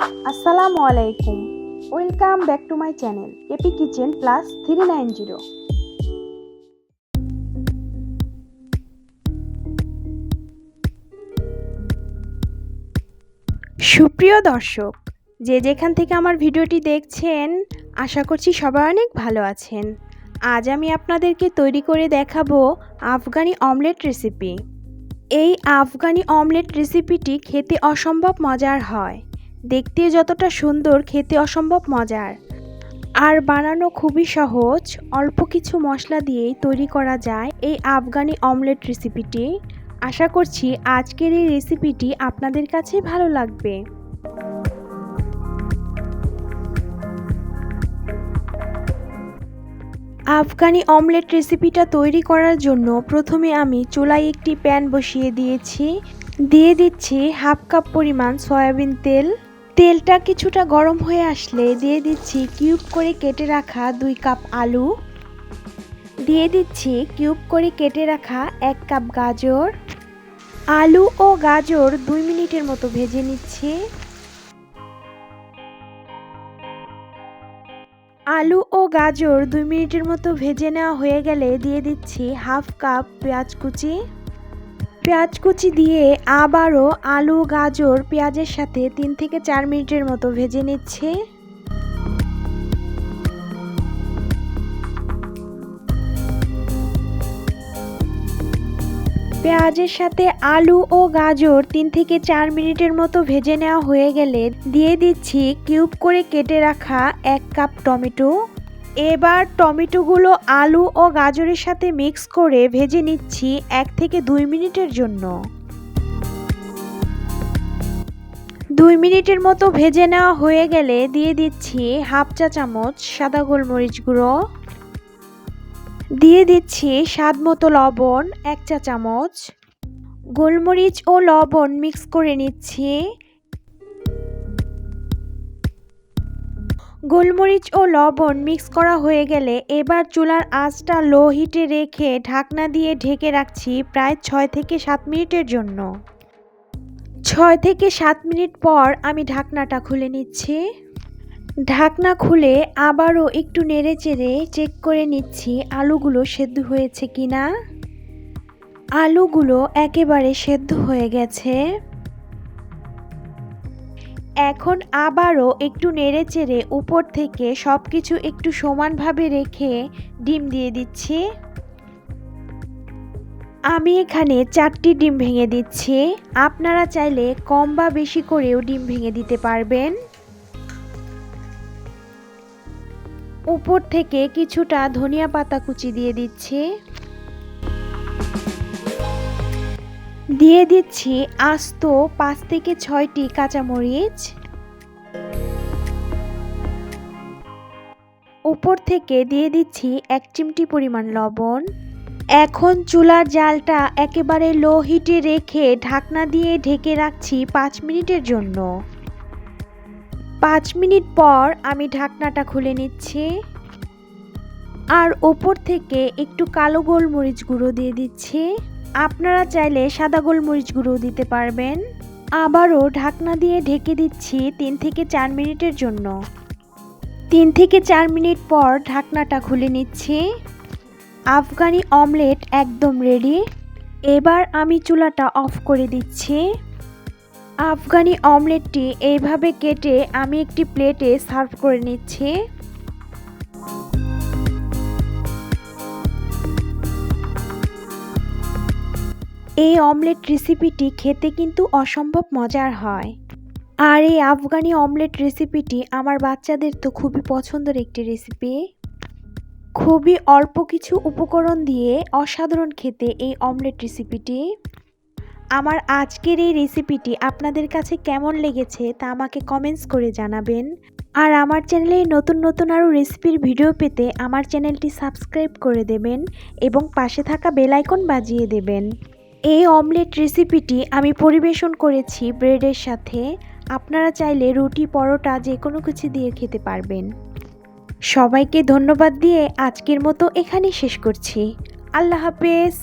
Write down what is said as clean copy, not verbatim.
আসসালামু আলাইকুম। Welcome back to my channel AP kitchen plus 390। সুপ্রিয় দর্শক, যে যেখান থেকে আমার ভিডিওটি দেখছেন, আশা করছি সবাই অনেক ভালো আছেন। আজ আমি আপনাদেরকে তৈরি করে দেখাবো আফগানি অমলেট রেসিপি। এই আফগানি অমলেট রেসিপিটি খেতে অসম্ভব মজার হয়। দেখতে যতটা সুন্দর, খেতে অসম্ভব মজার। আর বানানো খুবই সহজ, অল্প কিছু মশলা দিয়েই তৈরি করা যায় এই আফগানি অমলেট রেসিপিটি। আশা করছি আজকের এই রেসিপিটি আপনাদের কাছে ভালো লাগবে। আফগানি অমলেট রেসিপিটা তৈরি করার জন্য প্রথমে আমি চুলায় একটি প্যান বসিয়ে দিয়েছি। দিয়ে দিচ্ছি হাফ কাপ পরিমাণ সয়াবিন তেল। তেলটা কিছুটা গরম হয়ে আসলে দিয়ে দিচ্ছি কিউব করে কেটে রাখা 2 কাপ আলু। দিয়ে দিচ্ছি কিউব করে কেটে রাখা 1 কাপ গাজর। আলু ও গাজর 2 মিনিটের মতো ভেজে নিচ্ছি। আলু ও গাজর 2 মিনিটের মতো ভেজে নেওয়া হয়ে গেলে দিয়ে দিচ্ছি হাফ কাপ পেঁয়াজ কুচি। পেঁয়াজ কুচি দিয়ে আবারও আলু গাজর পেঁয়াজের সাথে 3 থেকে 4 মিনিটের মতো ভেজে নিচ্ছি। পেঁয়াজের সাথে আলু ও গাজর 3 থেকে 4 মিনিটের মতো ভেজে নেওয়া হয়ে গেলে দিয়ে দিচ্ছি কিউব করে কেটে রাখা 1 কাপ টমেটো। এবার টমেটোগুলো আলু ও গাজরের সাথে মিক্স করে ভেজে নিচ্ছি 1 থেকে 2 মিনিটের জন্য। 2 মিনিটের মতো ভেজে নেওয়া হয়ে গেলে দিয়ে দিচ্ছি হাফ চা চামচ সাদা গোলমরিচ গুঁড়ো। দিয়ে দিচ্ছি স্বাদ মতো লবণ 1 চা চামচ। গোলমরিচ ও লবণ মিক্স করে নিচ্ছি। গোলমরিচ ও লবণ মিক্স করা হয়ে গেলে এবার চুলার আঁচটা লো হিটে রেখে ঢাকনা দিয়ে ঢেকে রাখছি প্রায় 6 থেকে 7 মিনিটের জন্য। 6 থেকে 7 মিনিট পর আমি ঢাকনাটা খুলে নিচ্ছি। ঢাকনা খুলে আবারও একটু নেড়েচেড়ে চেক করে নিচ্ছি আলুগুলো সেদ্ধ হয়েছে কিনা। আলুগুলো একেবারে সেদ্ধ হয়ে গেছে। এখন আবারও একটু নেড়েচেড়ে উপর থেকে সবকিছু একটু সমানভাবে রেখে ডিম দিয়ে দিচ্ছি। আমি এখানে 4টি ডিম ভেঙে দিচ্ছি। আপনারা চাইলে কম বা বেশি করেও ডিম ভেঙে দিতে পারবেন। উপর থেকে কিছুটা ধনিয়া পাতা কুচি দিয়ে দিচ্ছি। দিয়ে দিচ্ছি আস্ত 5 থেকে 6টি কাঁচামরিচ। উপর থেকে দিয়ে দিচ্ছি 1 চিমটি পরিমাণ লবণ। এখন চুলার জালটা একেবারে লো হিটে রেখে ঢাকনা দিয়ে ঢেকে রাখছি 5 মিনিটের জন্য। 5 মিনিট পর আমি ঢাকনাটা খুলে নিচ্ছি। আর উপর থেকে একটু কালো গোলমরিচ গুঁড়ো দিয়ে দিচ্ছি। আপনারা চাইলে সাদা গোলমরিচ গুঁড়ো দিতে পারবেন। আবারও ঢাকনা দিয়ে ঢেকে দিচ্ছি 3 থেকে 4 মিনিটের জন্য। 3 থেকে 4 মিনিট পর ঢাকনাটা খুলে নিচ্ছি। আফগানি অমলেট একদম রেডি। এবার আমি চুলাটা অফ করে দিচ্ছি। আফগানি অমলেটটি এইভাবে কেটে আমি একটি প্লেটে সার্ভ করে নিচ্ছি। এই অমলেট রেসিপিটি খেতে কিন্তু অসম্ভব মজার হয়। আর এই আফগানি অমলেট রেসিপিটি আমার বাচ্চাদের তো খুবই পছন্দের একটি রেসিপি। খুবই অল্প কিছু উপকরণ দিয়ে অসাধারণ খেতে এই অমলেট রেসিপিটি। আমার আজকের এই রেসিপিটি আপনাদের কাছে কেমন লেগেছে তা আমাকে কমেন্টস করে জানাবেন। আর আমার চ্যানেলে নতুন নতুন আরও রেসিপির ভিডিও পেতে আমার চ্যানেলটি সাবস্ক্রাইব করে দেবেন এবং পাশে থাকা বেল আইকন বাজিয়ে দেবেন। এই অমলেট রেসিপিটি আমি পরিবেশন করেছি ব্রেডের সাথে। আপনারা চাইলে রুটি পরোটা যে কোনো কিছু দিয়ে খেতে পারবেন। সবাইকে ধন্যবাদ দিয়ে আজকের মতো এখানেই শেষ করছি। আল্লাহ হাফেজ।